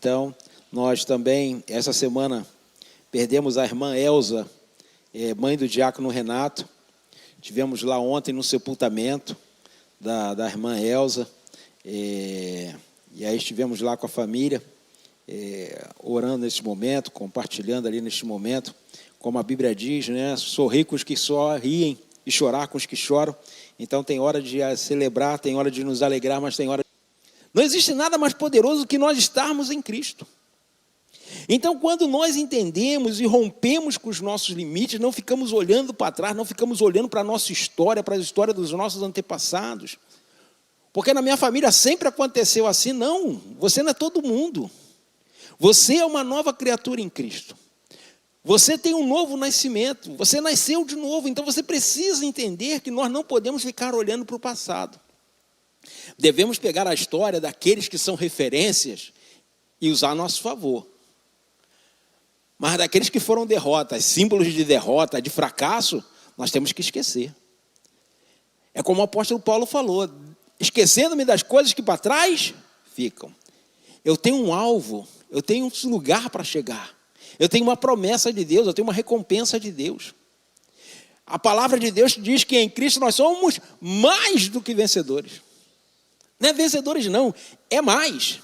Então, nós também, essa semana, perdemos a irmã Elza, mãe do diácono Renato. Tivemos lá ontem no sepultamento da irmã Elza. E aí estivemos lá com a família, orando nesse momento, compartilhando ali neste momento. Como a Bíblia diz, né? Sorrir com os que sorriem e chorar com os que choram. Então tem hora de celebrar, tem hora de nos alegrar, mas tem hora... Não existe nada mais poderoso do que nós estarmos em Cristo. Então, quando nós entendemos e rompemos com os nossos limites, não ficamos olhando para trás, não ficamos olhando para a nossa história, para a história dos nossos antepassados. Porque na minha família sempre aconteceu assim. Não, você não é todo mundo. Você é uma nova criatura em Cristo. Você tem um novo nascimento, você nasceu de novo. Então você precisa entender que nós não podemos ficar olhando para o passado. Devemos pegar a história daqueles que são referências e usar a nosso favor. Mas daqueles que foram derrotas, símbolos de derrota, de fracasso, nós temos que esquecer. É como o apóstolo Paulo falou: esquecendo-me das coisas que para trás ficam. Eu tenho um alvo, eu tenho um lugar para chegar. Eu tenho uma promessa de Deus, eu tenho uma recompensa de Deus. A palavra de Deus diz que em Cristo nós somos mais do que vencedores. Não é vencedores não, é mais.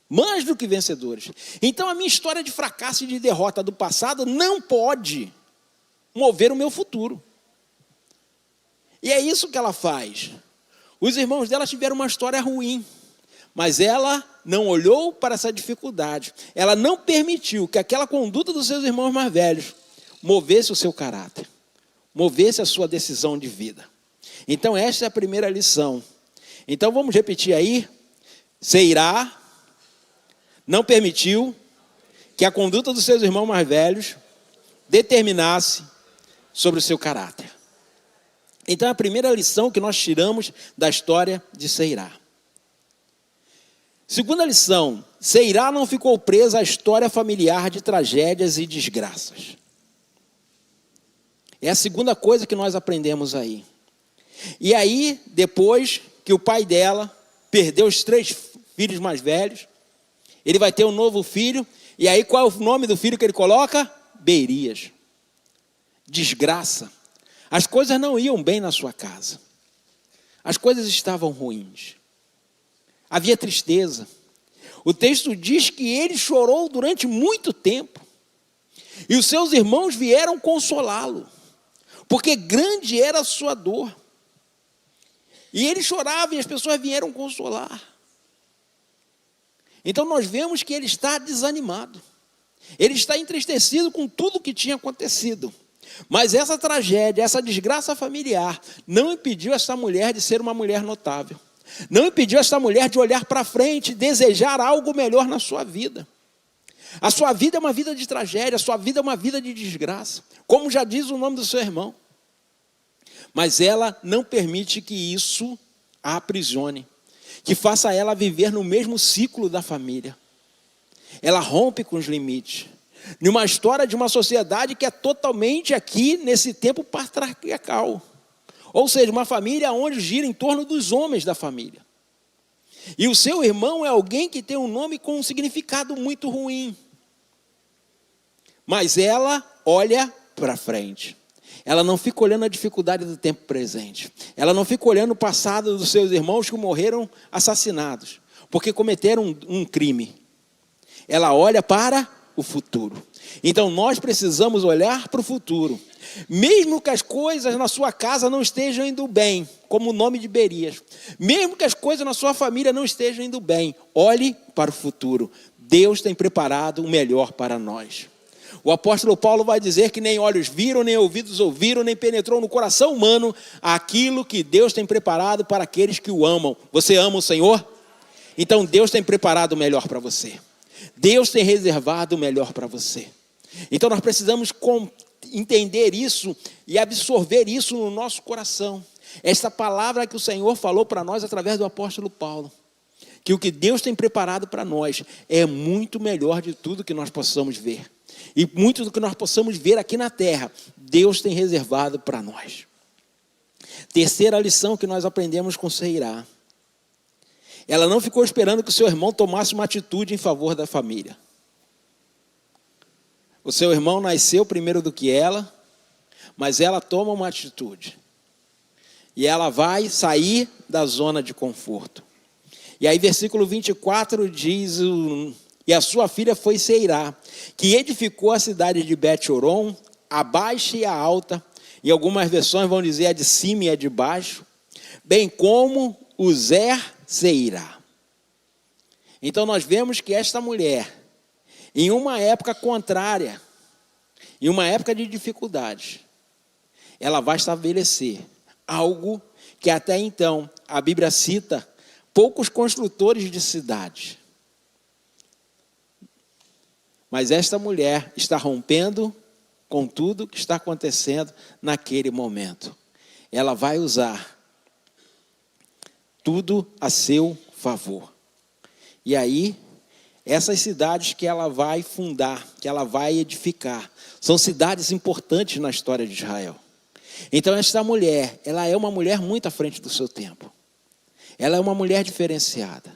Mais do que vencedores. Então a minha história de fracasso e de derrota do passado não pode mover o meu futuro. E é isso que ela faz. Os irmãos dela tiveram uma história ruim, mas ela não olhou para essa dificuldade. Ela não permitiu que aquela conduta dos seus irmãos mais velhos movesse o seu caráter, movesse a sua decisão de vida. Então esta é a primeira lição. Então vamos repetir aí. Seirá não permitiu que a conduta dos seus irmãos mais velhos determinasse sobre o seu caráter. Então, a primeira lição que nós tiramos da história de Seirá. Segunda lição: Seirá não ficou presa à história familiar de tragédias e desgraças. É a segunda coisa que nós aprendemos aí. E aí, depois que o pai dela perdeu os 3 filhos mais velhos, ele vai ter um novo filho. E aí qual é o nome do filho que ele coloca? Berias. Desgraça. As coisas não iam bem na sua casa. As coisas estavam ruins. Havia tristeza. O texto diz que ele chorou durante muito tempo. E os seus irmãos vieram consolá-lo, porque grande era a sua dor. E ele chorava e as pessoas vieram consolar. Então nós vemos que ele está desanimado. Ele está entristecido com tudo que tinha acontecido. Mas essa tragédia, essa desgraça familiar, não impediu essa mulher de ser uma mulher notável. Não impediu essa mulher de olhar para frente e desejar algo melhor na sua vida. A sua vida é uma vida de tragédia, a sua vida é uma vida de desgraça, como já diz o nome do seu irmão. Mas ela não permite que isso a aprisione, que faça ela viver no mesmo ciclo da família. Ela rompe com os limites. Numa história de uma sociedade que é totalmente aqui, nesse tempo patriarcal. Ou seja, uma família onde gira em torno dos homens da família. E o seu irmão é alguém que tem um nome com um significado muito ruim. Mas ela olha para frente. Ela não fica olhando a dificuldade do tempo presente. Ela não fica olhando o passado dos seus irmãos que morreram assassinados, porque cometeram um crime. Ela olha para o futuro. Então nós precisamos olhar para o futuro. Mesmo que as coisas na sua casa não estejam indo bem, como o nome de Berias. Mesmo que as coisas na sua família não estejam indo bem, olhe para o futuro. Deus tem preparado o melhor para nós. O apóstolo Paulo vai dizer que nem olhos viram, nem ouvidos ouviram, nem penetrou no coração humano aquilo que Deus tem preparado para aqueles que o amam. Você ama o Senhor? Então Deus tem preparado o melhor para você. Deus tem reservado o melhor para você. Então nós precisamos entender isso e absorver isso no nosso coração. Esta palavra que o Senhor falou para nós através do apóstolo Paulo. Que o que Deus tem preparado para nós é muito melhor de tudo que nós possamos ver. E muito do que nós possamos ver aqui na terra, Deus tem reservado para nós. Terceira lição que nós aprendemos com Seirá. Ela não ficou esperando que o seu irmão tomasse uma atitude em favor da família. O seu irmão nasceu primeiro do que ela, mas ela toma uma atitude. E ela vai sair da zona de conforto. E aí, versículo 24 diz: e a sua filha foi Seirá, que edificou a cidade de Bet-Horon, a baixa e a alta. Em algumas versões vão dizer a de cima e a de baixo, bem como o Zer-Seirá. Então nós vemos que esta mulher, em uma época contrária, em uma época de dificuldade, ela vai estabelecer algo que até então a Bíblia cita poucos construtores de cidades. Mas esta mulher está rompendo com tudo que está acontecendo naquele momento. Ela vai usar tudo a seu favor. E aí, essas cidades que ela vai fundar, que ela vai edificar, são cidades importantes na história de Israel. Então, esta mulher, ela é uma mulher muito à frente do seu tempo. Ela é uma mulher diferenciada.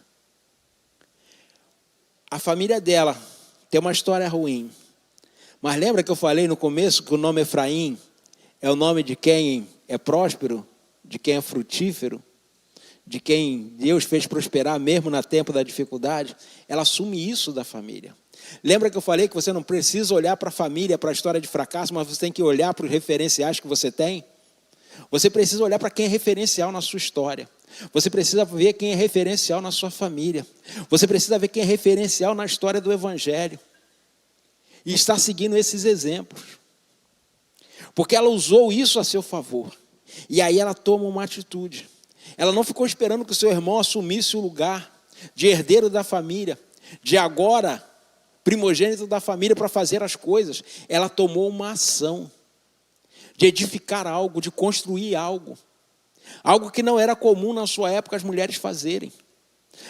A família dela tem uma história ruim. Mas lembra que eu falei no começo que o nome Efraim é o nome de quem é próspero, de quem é frutífero, de quem Deus fez prosperar mesmo no tempo da dificuldade? Ela assume isso da família. Lembra que eu falei que você não precisa olhar para a família, para a história de fracasso, mas você tem que olhar para os referenciais que você tem? Você precisa olhar para quem é referencial na sua história. Você precisa ver quem é referencial na sua família. Você precisa ver quem é referencial na história do Evangelho. E está seguindo esses exemplos. Porque ela usou isso a seu favor. E aí ela toma uma atitude. Ela não ficou esperando que o seu irmão assumisse o lugar de herdeiro da família, de agora primogênito da família para fazer as coisas. Ela tomou uma ação de edificar algo, de construir algo. Algo que não era comum na sua época as mulheres fazerem.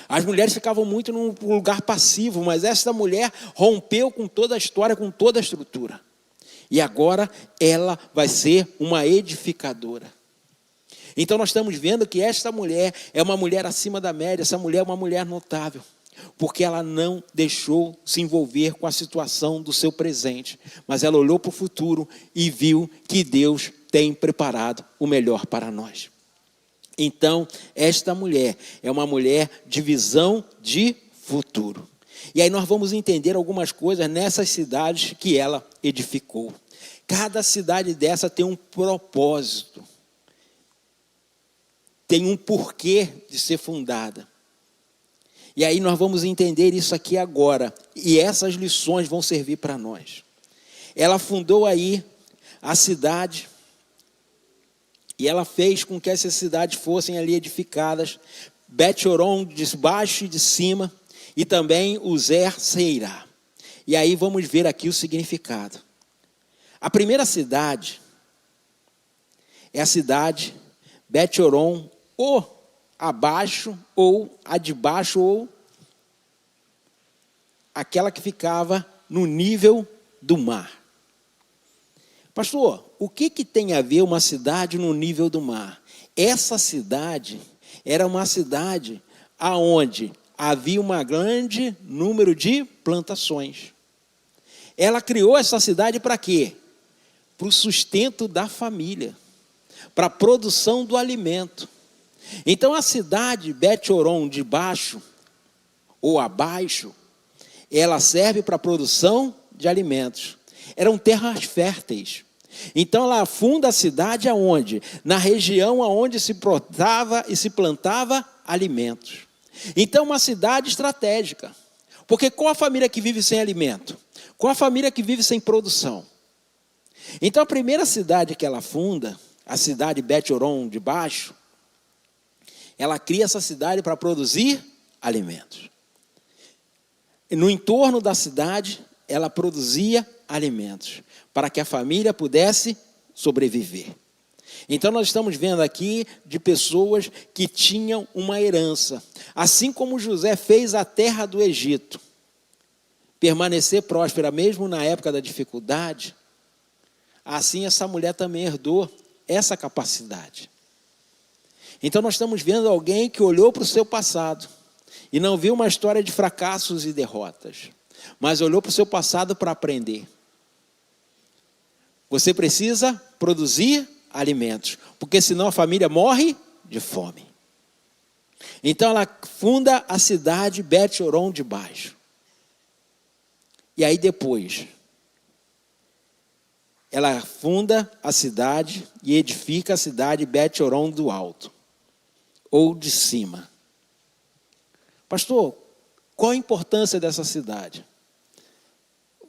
As mulheres ficavam muito num lugar passivo, mas esta mulher rompeu com toda a história, com toda a estrutura. E agora ela vai ser uma edificadora. Então nós estamos vendo que esta mulher é uma mulher acima da média, essa mulher é uma mulher notável. Porque ela não deixou se envolver com a situação do seu presente, mas ela olhou para o futuro e viu que Deus tem preparado o melhor para nós. Então, esta mulher é uma mulher de visão de futuro. E aí nós vamos entender algumas coisas nessas cidades que ela edificou. Cada cidade dessa tem um propósito. Tem um porquê de ser fundada. E aí nós vamos entender isso aqui agora. E essas lições vão servir para nós. Ela fundou aí a cidade. E ela fez com que essas cidades fossem ali edificadas. Bet-Horon de baixo e de cima. E também o Zer-Seirá. E aí vamos ver aqui o significado. A primeira cidade é a cidade Bet-Horon, ou abaixo, ou a de baixo, ou aquela que ficava no nível do mar. Pastor, o que tem a ver uma cidade no nível do mar? Essa cidade era uma cidade aonde havia um grande número de plantações. Ela criou essa cidade para quê? Para o sustento da família, para a produção do alimento. Então a cidade Bet-Horon de baixo ou abaixo, ela serve para a produção de alimentos. Eram terras férteis. Então ela funda a cidade aonde? Na região aonde se plantava e se plantava alimentos. Então uma cidade estratégica. Porque qual a família que vive sem alimento? Qual a família que vive sem produção? Então a primeira cidade que ela funda, a cidade Bet-Horon de baixo, ela cria essa cidade para produzir alimentos. E no entorno da cidade, ela produzia alimentos, para que a família pudesse sobreviver. Então nós estamos vendo aqui de pessoas que tinham uma herança. Assim como José fez a terra do Egito permanecer próspera mesmo na época da dificuldade, assim essa mulher também herdou essa capacidade. Então nós estamos vendo alguém que olhou para o seu passado e não viu uma história de fracassos e derrotas, mas olhou para o seu passado para aprender. Você precisa produzir alimentos, porque senão a família morre de fome. Então ela funda a cidade Bet-Horon de Baixo. E aí depois, ela funda a cidade e edifica a cidade Bet-Horon do Alto, ou de cima. Pastor, qual a importância dessa cidade?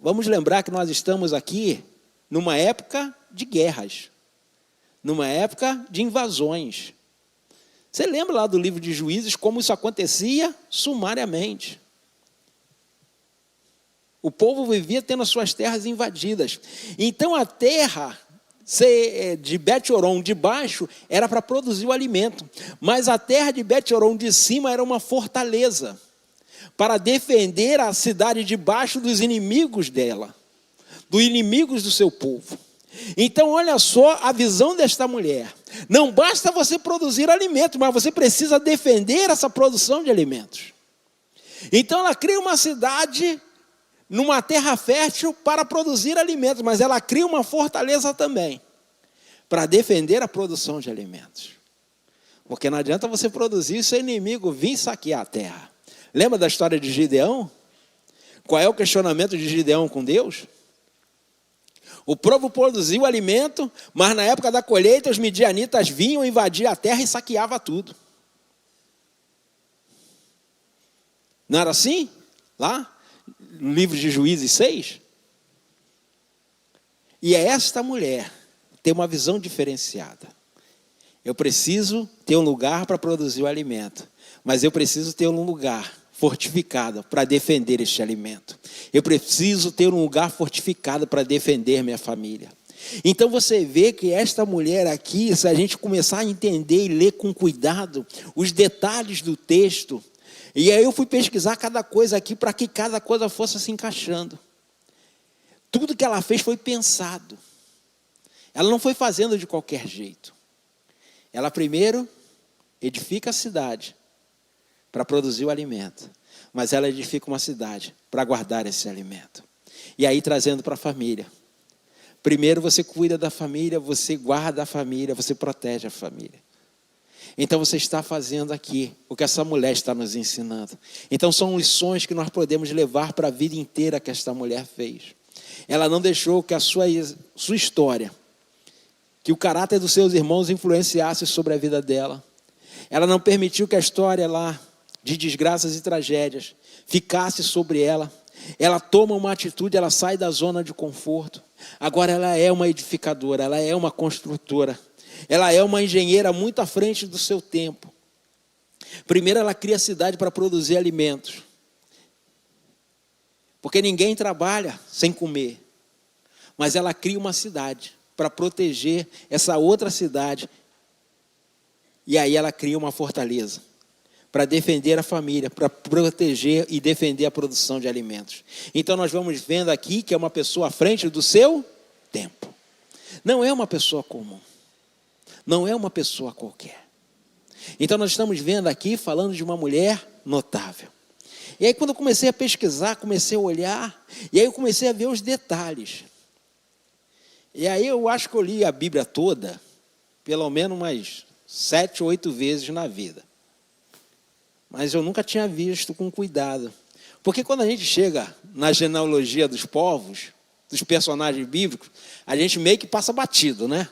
Vamos lembrar que nós estamos aqui numa época de guerras, numa época de invasões. Você lembra lá do livro de Juízes como isso acontecia sumariamente? O povo vivia tendo as suas terras invadidas. Então a terra de Bet-Horon de baixo era para produzir o alimento, mas a terra de Bet-Horon de cima era uma fortaleza para defender a cidade de baixo dos inimigos dela, dos inimigos do seu povo. Então olha só a visão desta mulher. Não basta você produzir alimento, mas você precisa defender essa produção de alimentos. Então ela cria uma cidade numa terra fértil para produzir alimentos, mas ela cria uma fortaleza também para defender a produção de alimentos. Porque não adianta você produzir e seu inimigo vir saquear a terra. Lembra da história de Gideão? Qual é o questionamento de Gideão com Deus? O povo produziu o alimento, mas na época da colheita os midianitas vinham invadir a terra e saqueavam tudo. Não era assim? Lá? No livro de Juízes 6. E esta mulher tem uma visão diferenciada. Eu preciso ter um lugar para produzir o alimento, mas eu preciso ter um lugar fortificado para defender este alimento. Eu preciso ter um lugar fortificado para defender minha família. Então você vê que esta mulher aqui, se a gente começar a entender e ler com cuidado os detalhes do texto, e aí eu fui pesquisar cada coisa aqui para que cada coisa fosse se encaixando. Tudo que ela fez foi pensado. Ela não foi fazendo de qualquer jeito. Ela primeiro edifica a cidade para produzir o alimento, mas ela edifica uma cidade para guardar esse alimento. E aí trazendo para a família. Primeiro você cuida da família, você guarda a família, você protege a família. Então você está fazendo aqui o que essa mulher está nos ensinando. Então são lições que nós podemos levar para a vida inteira que esta mulher fez. Ela não deixou que a sua história, que o caráter dos seus irmãos influenciasse sobre a vida dela. Ela não permitiu que a história lá de desgraças e tragédias ficasse sobre ela. Ela toma uma atitude, ela sai da zona de conforto. Agora ela é uma edificadora, ela é uma construtora. Ela é uma engenheira muito à frente do seu tempo. Primeiro ela cria a cidade para produzir alimentos. Porque ninguém trabalha sem comer. Mas ela cria uma cidade para proteger essa outra cidade. E aí ela cria uma fortaleza para defender a família, para proteger e defender a produção de alimentos. Então nós vamos vendo aqui que é uma pessoa à frente do seu tempo. Não é uma pessoa comum. Não é uma pessoa qualquer. Então nós estamos vendo aqui, falando de uma mulher notável. E aí quando eu comecei a pesquisar, comecei a olhar, e aí eu comecei a ver os detalhes. E aí eu acho que eu li a Bíblia toda, pelo menos umas 7 ou 8 vezes na vida. Mas eu nunca tinha visto com cuidado. Porque quando a gente chega na genealogia dos povos, dos personagens bíblicos, a gente meio que passa batido, né?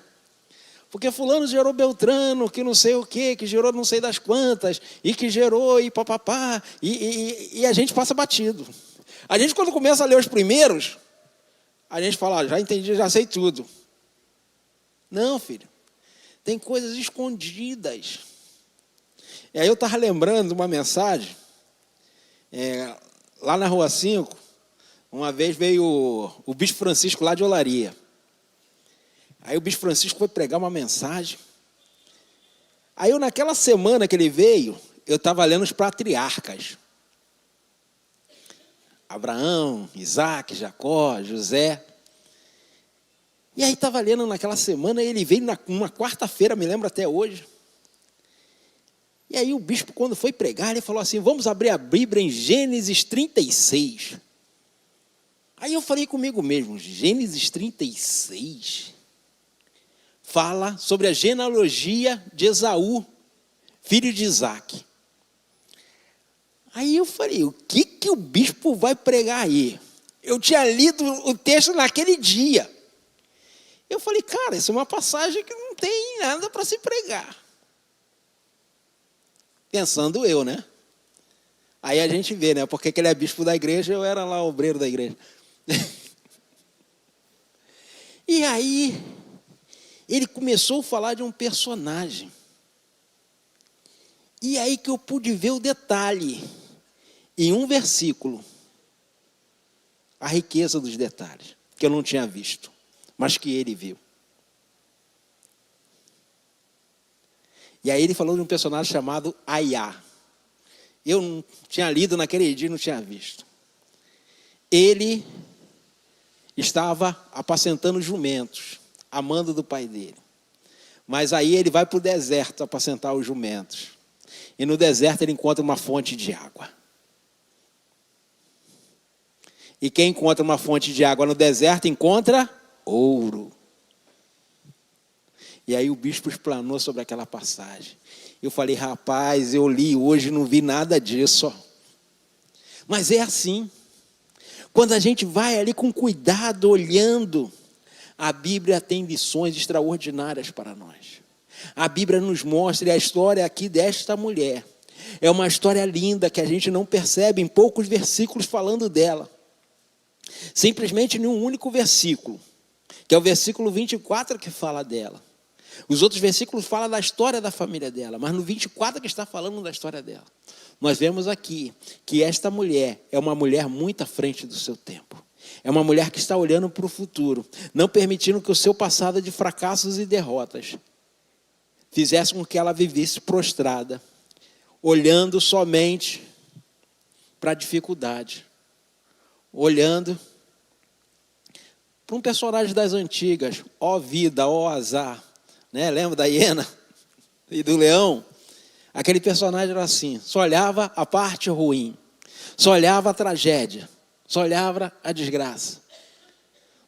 Porque fulano gerou Beltrano, que não sei o quê, que gerou não sei das quantas, e que gerou e papapá, e a gente passa batido. A gente quando começa a ler os primeiros, a gente fala, já entendi, já sei tudo. Não, filho, tem coisas escondidas. E aí eu estava lembrando de uma mensagem, lá na Rua 5, uma vez veio o Bispo Francisco lá de Olaria. Aí o Bispo Francisco foi pregar uma mensagem. Aí eu, naquela semana que ele veio, eu estava lendo os patriarcas. Abraão, Isaac, Jacó, José. E aí estava lendo naquela semana, e ele veio numa quarta-feira, me lembro até hoje. E aí o bispo, quando foi pregar, ele falou assim, vamos abrir a Bíblia em Gênesis 36. Aí eu falei comigo mesmo, Gênesis 36 fala sobre a genealogia de Esaú, filho de Isaac. Aí eu falei, o que o bispo vai pregar aí? Eu tinha lido o texto naquele dia. Eu falei, cara, isso é uma passagem que não tem nada para se pregar. Pensando eu, né? Aí a gente vê, né? Porque ele é bispo da igreja, eu era lá obreiro da igreja. E aí, ele começou a falar de um personagem. E aí que eu pude ver o detalhe, em um versículo, a riqueza dos detalhes, que eu não tinha visto, mas que ele viu. E aí ele falou de um personagem chamado Aiá. Eu não tinha lido naquele dia e não tinha visto. Ele estava apacentando jumentos, amando do pai dele. Mas aí ele vai para o deserto apacentar os jumentos. E no deserto ele encontra uma fonte de água. E quem encontra uma fonte de água no deserto encontra ouro. E aí o bispo explanou sobre aquela passagem. Eu falei, rapaz, eu li hoje e não vi nada disso. Mas é assim. Quando a gente vai ali com cuidado, olhando, a Bíblia tem lições extraordinárias para nós. A Bíblia nos mostra a história aqui desta mulher. É uma história linda que a gente não percebe em poucos versículos falando dela. Simplesmente em um único versículo, que é o versículo 24 que fala dela. Os outros versículos falam da história da família dela, mas no 24 que está falando da história dela. Nós vemos aqui que esta mulher é uma mulher muito à frente do seu tempo. É uma mulher que está olhando para o futuro, não permitindo que o seu passado de fracassos e derrotas fizesse com que ela vivesse prostrada, olhando somente para a dificuldade, olhando para um personagem das antigas, ó vida, ó azar, né? Lembra da hiena e do leão? Aquele personagem era assim, só olhava a parte ruim, só olhava a tragédia, só olhava a desgraça.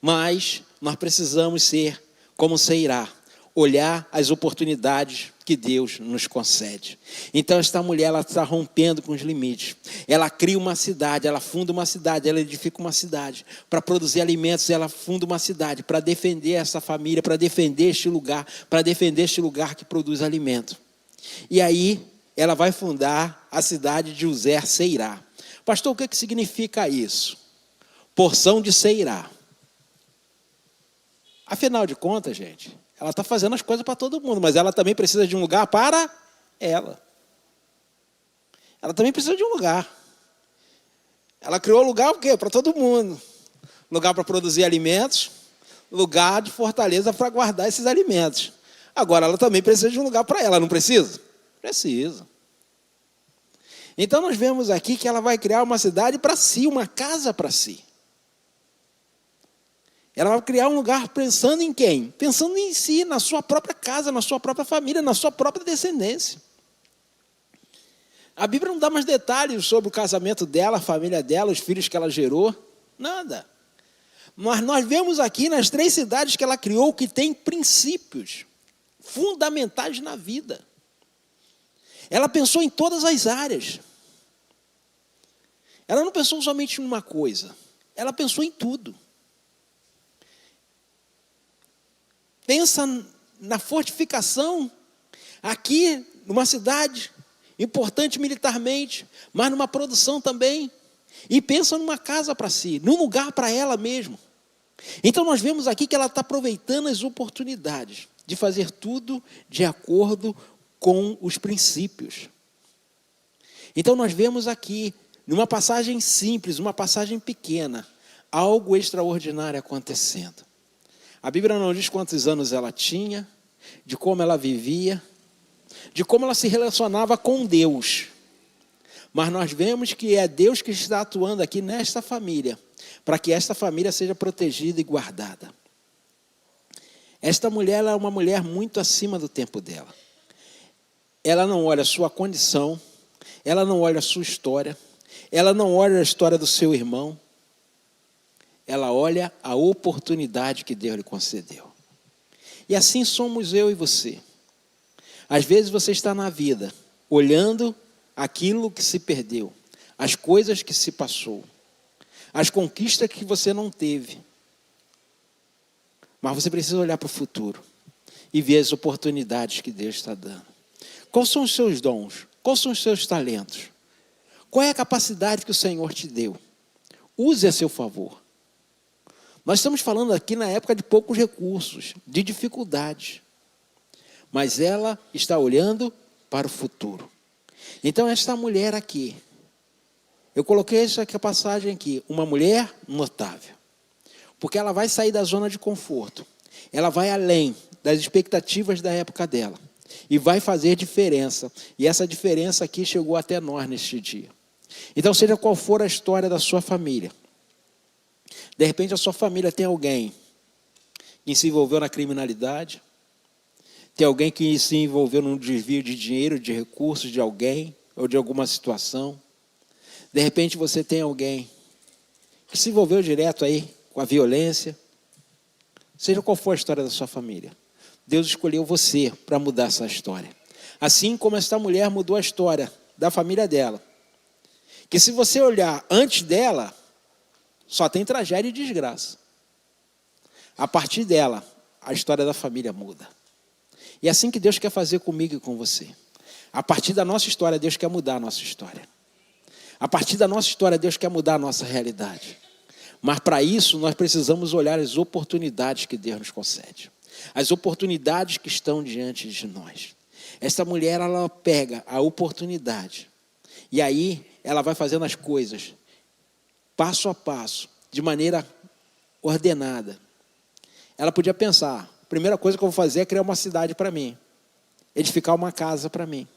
Mas nós precisamos ser como Seirá, olhar as oportunidades que Deus nos concede. Então esta mulher, ela está rompendo com os limites. Ela cria uma cidade, ela funda uma cidade, ela edifica uma cidade. Para produzir alimentos, ela funda uma cidade. Para defender essa família, para defender este lugar que produz alimento. E aí, ela vai fundar a cidade de Uzer Seirá. Pastor, o que significa isso? Porção de Seirá. Afinal de contas, gente, ela está fazendo as coisas para todo mundo, mas ela também precisa de um lugar para ela. Ela também precisa de um lugar. Ela criou lugar o quê? Para todo mundo. Lugar para produzir alimentos, lugar de fortaleza para guardar esses alimentos. Agora, ela também precisa de um lugar para ela, não precisa? Precisa. Então, nós vemos aqui que ela vai criar uma cidade para si, uma casa para si. Ela vai criar um lugar pensando em quem? Pensando em si, na sua própria casa, na sua própria família, na sua própria descendência. A Bíblia não dá mais detalhes sobre o casamento dela, a família dela, os filhos que ela gerou. Nada. Mas nós vemos aqui nas 3 cidades que ela criou que tem princípios fundamentais na vida. Ela pensou em todas as áreas. Ela não pensou somente em uma coisa. Ela pensou em tudo. Pensa na fortificação aqui numa cidade importante militarmente, mas numa produção também. E pensa numa casa para si, num lugar para ela mesma. Então nós vemos aqui que ela está aproveitando as oportunidades de fazer tudo de acordo com os princípios. Então nós vemos aqui, numa passagem simples, uma passagem pequena, algo extraordinário acontecendo. A Bíblia não diz quantos anos ela tinha, de como ela vivia, de como ela se relacionava com Deus. Mas nós vemos que é Deus que está atuando aqui nesta família, para que esta família seja protegida e guardada. Esta mulher, ela é uma mulher muito acima do tempo dela. ela não olha a sua condição, ela não olha a sua história, ela não olha a história do seu irmão, ela olha a oportunidade que Deus lhe concedeu. E assim somos eu e você. Às vezes você está na vida, olhando aquilo que se perdeu, as coisas que se passou, as conquistas que você não teve. Mas você precisa olhar para o futuro e ver as oportunidades que Deus está dando. Quais são os seus dons? Quais são os seus talentos? Qual é a capacidade que o Senhor te deu? Use a seu favor. Nós estamos falando aqui na época de poucos recursos, de dificuldades. Mas ela está olhando para o futuro. Então, esta mulher aqui, eu coloquei essa passagem aqui, uma mulher notável. Porque ela vai sair da zona de conforto. Ela vai além das expectativas da época dela. E vai fazer diferença. E essa diferença aqui chegou até nós neste dia. Então, seja qual for a história da sua família. De repente, a sua família tem alguém que se envolveu na criminalidade. Tem alguém que se envolveu num desvio de dinheiro, de recursos de alguém, ou de alguma situação. De repente você tem alguém que se envolveu direto aí com a violência. Seja qual for a história da sua família, Deus escolheu você para mudar essa história. Assim como esta mulher mudou a história da família dela. Que se você olhar antes dela, só tem tragédia e desgraça. A partir dela, a história da família muda. E é assim que Deus quer fazer comigo e com você. A partir da nossa história, Deus quer mudar a nossa história. A partir da nossa história, Deus quer mudar a nossa realidade. Mas para isso, nós precisamos olhar as oportunidades que Deus nos concede. As oportunidades que estão diante de nós. Esta mulher, ela pega a oportunidade. E aí, ela vai fazendo as coisas, passo a passo, de maneira ordenada. Ela podia pensar, a primeira coisa que eu vou fazer é criar uma cidade para mim. Edificar uma casa para mim.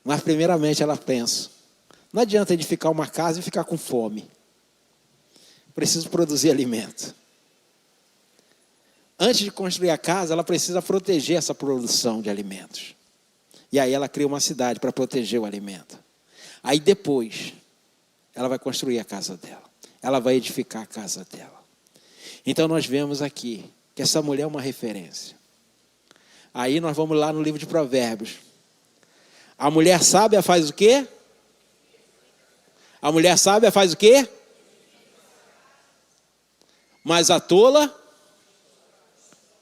Mas primeiramente ela pensa, não adianta edificar uma casa e ficar com fome. Preciso produzir alimento. Antes de construir a casa, ela precisa proteger essa produção de alimentos. E aí ela cria uma cidade para proteger o alimento. Aí depois, ela vai construir a casa dela. Ela vai edificar a casa dela. Então nós vemos aqui que essa mulher é uma referência. Aí nós vamos lá no livro de Provérbios. A mulher sábia faz o quê? A mulher sábia faz o quê? Mas a tola,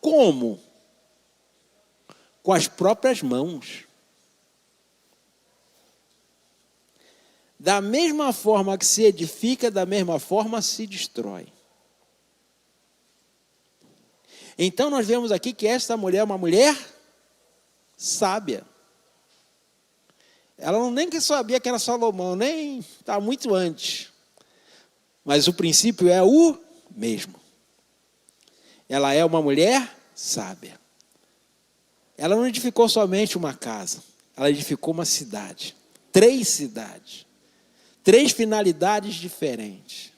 como? Com as próprias mãos. Da mesma forma que se edifica, da mesma forma se destrói. Então nós vemos aqui que esta mulher é uma mulher sábia. Ela não nem que sabia que era Salomão, nem está muito antes. Mas o princípio é o mesmo. Ela é uma mulher sábia. Ela não edificou somente uma casa, ela edificou uma cidade. 3 cidades. 3 finalidades diferentes.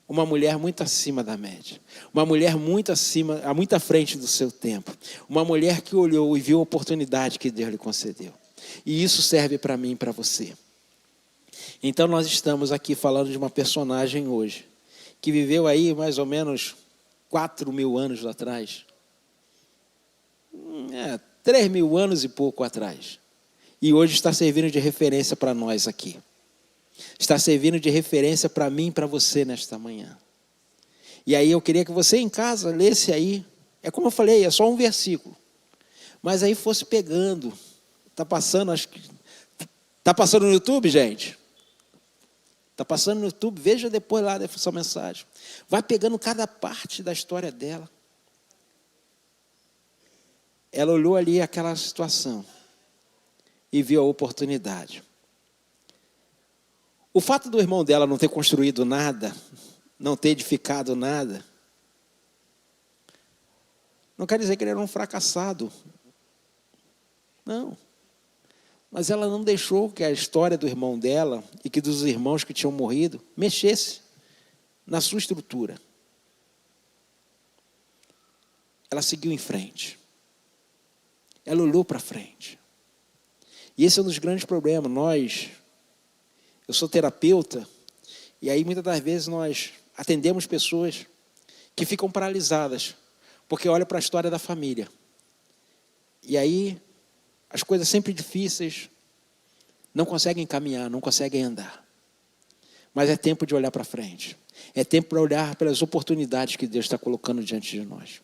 Uma mulher muito acima da média. Uma mulher muito acima, muito à frente do seu tempo. Uma mulher que olhou e viu a oportunidade que Deus lhe concedeu. E isso serve para mim e para você. Então nós estamos aqui falando de uma personagem hoje, que viveu aí mais ou menos 4.000 anos atrás. 3.000 anos e pouco atrás. E hoje está servindo de referência para nós aqui. Está servindo de referência para mim e para você nesta manhã. E aí eu queria que você em casa lesse aí. É como eu falei, é só um versículo. Mas aí fosse pegando. Está passando, acho que... Está passando no YouTube, gente? Está passando no YouTube, veja depois lá dessa mensagem. Vai pegando cada parte da história dela. Ela olhou ali aquela situação e viu a oportunidade. O fato do irmão dela não ter construído nada, não ter edificado nada, não quer dizer que ele era um fracassado. Não. Mas ela não deixou que a história do irmão dela e que dos irmãos que tinham morrido mexesse na sua estrutura. Ela seguiu em frente. Ela olhou para frente. E esse é um dos grandes problemas. Eu sou terapeuta, e aí muitas das vezes nós atendemos pessoas que ficam paralisadas, porque olham para a história da família. E aí, as coisas sempre difíceis, não conseguem caminhar, não conseguem andar. Mas é tempo de olhar para frente. É tempo para olhar pelas oportunidades que Deus está colocando diante de nós.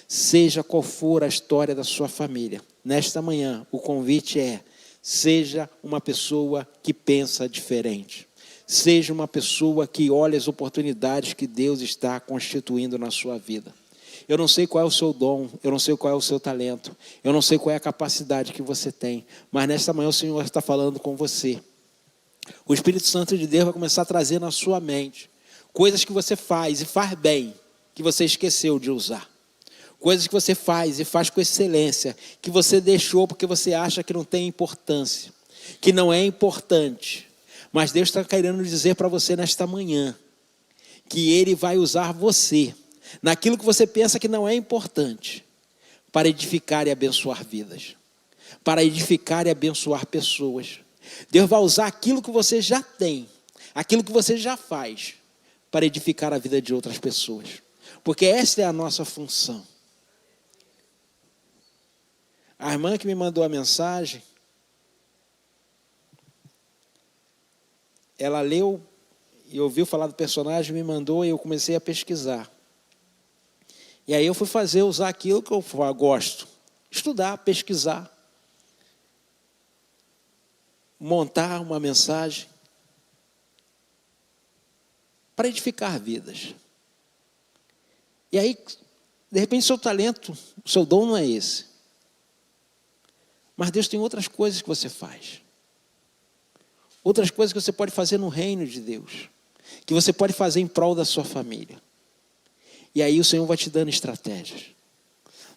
Seja qual for a história da sua família, nesta manhã, o convite é: seja uma pessoa que pensa diferente. Seja uma pessoa que olha as oportunidades que Deus está constituindo na sua vida. Eu não sei qual é o seu dom, eu não sei qual é o seu talento, eu não sei qual é a capacidade que você tem, mas nesta manhã o Senhor está falando com você. O Espírito Santo de Deus vai começar a trazer na sua mente coisas que você faz e faz bem, que você esqueceu de usar. Coisas que você faz e faz com excelência, que você deixou porque você acha que não tem importância, que não é importante. Mas Deus está querendo dizer para você nesta manhã que Ele vai usar você naquilo que você pensa que não é importante, para edificar e abençoar vidas, para edificar e abençoar pessoas. Deus vai usar aquilo que você já tem, aquilo que você já faz, para edificar a vida de outras pessoas, porque esta é a nossa função. A irmã que me mandou a mensagem, ela leu e ouviu falar do personagem, me mandou e eu comecei a pesquisar. E aí eu fui usar aquilo que eu gosto, estudar, pesquisar, montar uma mensagem para edificar vidas. E aí, de repente, seu talento, o seu dom não é esse. Mas Deus tem outras coisas que você faz. Outras coisas que você pode fazer no reino de Deus, que você pode fazer em prol da sua família. E aí o Senhor vai te dando estratégias.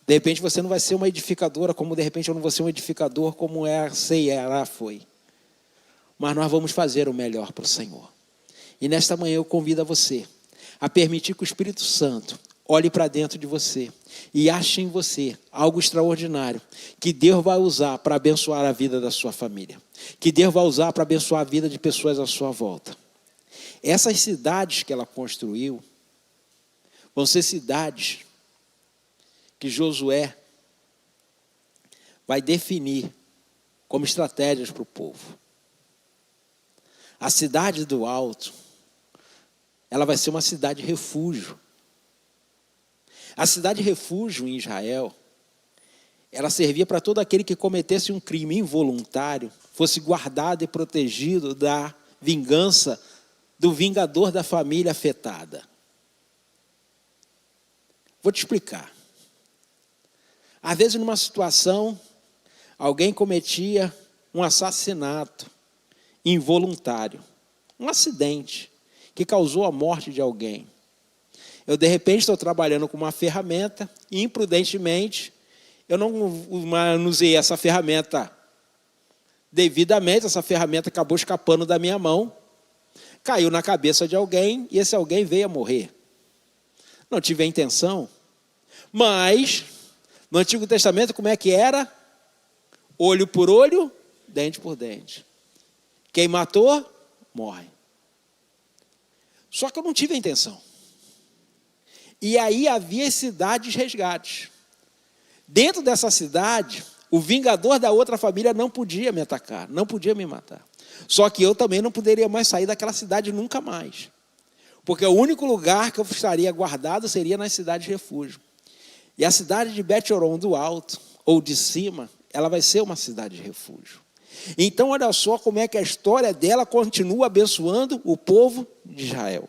De repente você não vai ser uma edificadora, como de repente eu não vou ser um edificador como a Ceará foi. Mas nós vamos fazer o melhor para o Senhor. E nesta manhã eu convido a você a permitir que o Espírito Santo olhe para dentro de você e ache em você algo extraordinário que Deus vai usar para abençoar a vida da sua família, que Deus vai usar para abençoar a vida de pessoas à sua volta. Essas cidades que ela construiu vão ser cidades que Josué vai definir como estratégias para o povo. A cidade do alto, ela vai ser uma cidade refúgio. A cidade refúgio em Israel, ela servia para todo aquele que cometesse um crime involuntário, fosse guardado e protegido da vingança do vingador da família afetada. Vou te explicar. Às vezes, numa situação, alguém cometia um assassinato involuntário, um acidente que causou a morte de alguém. Eu, de repente, estou trabalhando com uma ferramenta e, imprudentemente, eu não usei essa ferramenta devidamente, essa ferramenta acabou escapando da minha mão, caiu na cabeça de alguém e esse alguém veio a morrer. Não tive a intenção, mas no Antigo Testamento como é que era? Olho por olho, dente por dente. Quem matou, morre. Só que eu não tive a intenção. E aí havia cidades resgates. Dentro dessa cidade, o vingador da outra família não podia me atacar, não podia me matar. Só que eu também não poderia mais sair daquela cidade nunca mais. Porque o único lugar que eu estaria guardado seria nas cidades de refúgio. E a cidade de Bet-Horon do Alto, ou de cima, ela vai ser uma cidade de refúgio. Então, olha só como é que a história dela continua abençoando o povo de Israel.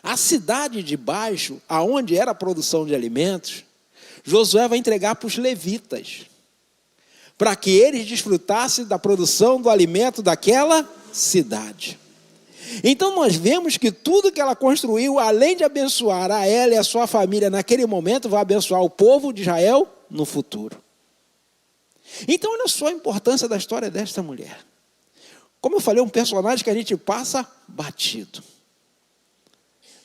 A cidade de baixo, aonde era a produção de alimentos, Josué vai entregar para os levitas, para que eles desfrutassem da produção do alimento daquela cidade. Então nós vemos que tudo que ela construiu, além de abençoar a ela e a sua família naquele momento, vai abençoar o povo de Israel no futuro. Então olha só a importância da história desta mulher. Como eu falei, um personagem que a gente passa batido.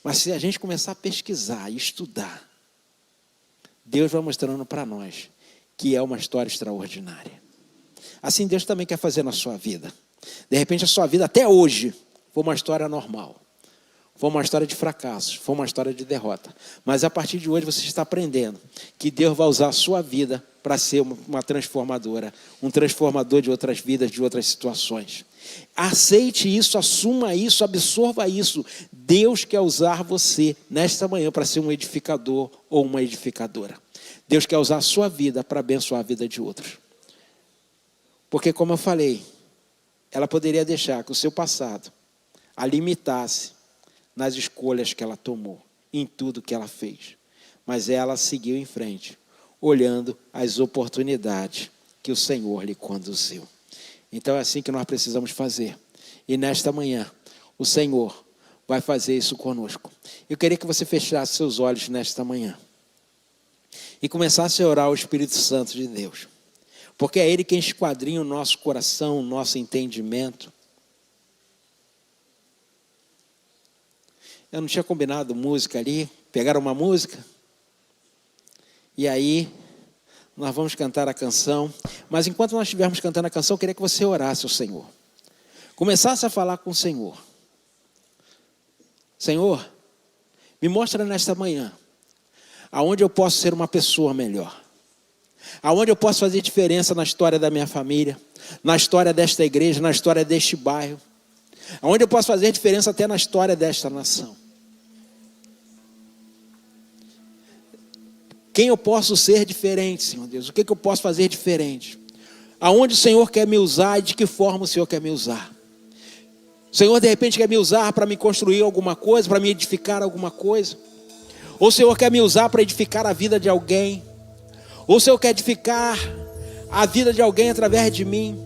Mas se a gente começar a pesquisar e estudar, Deus vai mostrando para nós que é uma história extraordinária. Assim Deus também quer fazer na sua vida. De repente a sua vida até hoje foi uma história normal. Foi uma história de fracassos, foi uma história de derrota. Mas a partir de hoje você está aprendendo que Deus vai usar a sua vida para ser uma transformadora, um transformador de outras vidas, de outras situações. Aceite isso, assuma isso, absorva isso. Deus quer usar você nesta manhã para ser um edificador ou uma edificadora. Deus quer usar a sua vida para abençoar a vida de outros. Porque, como eu falei, ela poderia deixar que o seu passado a limitasse nas escolhas que ela tomou, em tudo que ela fez. Mas ela seguiu em frente, olhando as oportunidades que o Senhor lhe conduziu. Então é assim que nós precisamos fazer. E nesta manhã, o Senhor vai fazer isso conosco. Eu queria que você fechasse seus olhos nesta manhã e começasse a orar ao Espírito Santo de Deus. Porque é Ele quem esquadrinha o nosso coração, o nosso entendimento. Eu não tinha combinado música ali. Pegaram uma música. E aí, nós vamos cantar a canção. Mas enquanto nós estivermos cantando a canção, eu queria que você orasse ao Senhor. Começasse a falar com o Senhor. Senhor, me mostra nesta manhã aonde eu posso ser uma pessoa melhor. Aonde eu posso fazer diferença na história da minha família, na história desta igreja, na história deste bairro. Aonde eu posso fazer diferença até na história desta nação. Quem eu posso ser diferente, Senhor Deus? O que eu posso fazer diferente? Aonde o Senhor quer me usar e de que forma o Senhor quer me usar? O Senhor de repente quer me usar para me construir alguma coisa, para me edificar alguma coisa? Ou o Senhor quer me usar para edificar a vida de alguém? Ou o Senhor quer edificar a vida de alguém através de mim?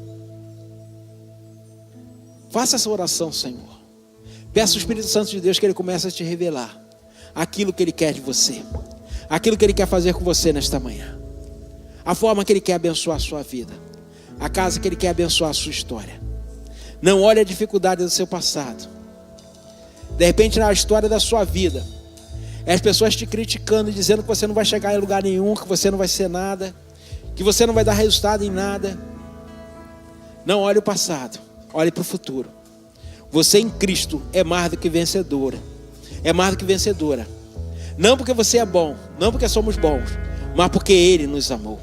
Faça essa oração, Senhor. Peça ao Espírito Santo de Deus que Ele comece a te revelar aquilo que Ele quer de você. Aquilo que Ele quer fazer com você nesta manhã. A forma que Ele quer abençoar a sua vida. A casa que Ele quer abençoar a sua história. Não olhe a dificuldade do seu passado. De repente na história da sua vida, as pessoas te criticando, dizendo que você não vai chegar em lugar nenhum, que você não vai ser nada, que você não vai dar resultado em nada. Não olhe o passado, olhe para o futuro. Você em Cristo é mais do que vencedora. É mais do que vencedora. Não porque você é bom, não porque somos bons, mas porque Ele nos amou.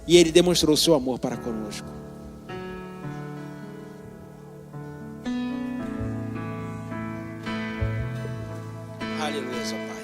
E Ele demonstrou o seu amor para conosco. Aleluia, Pai.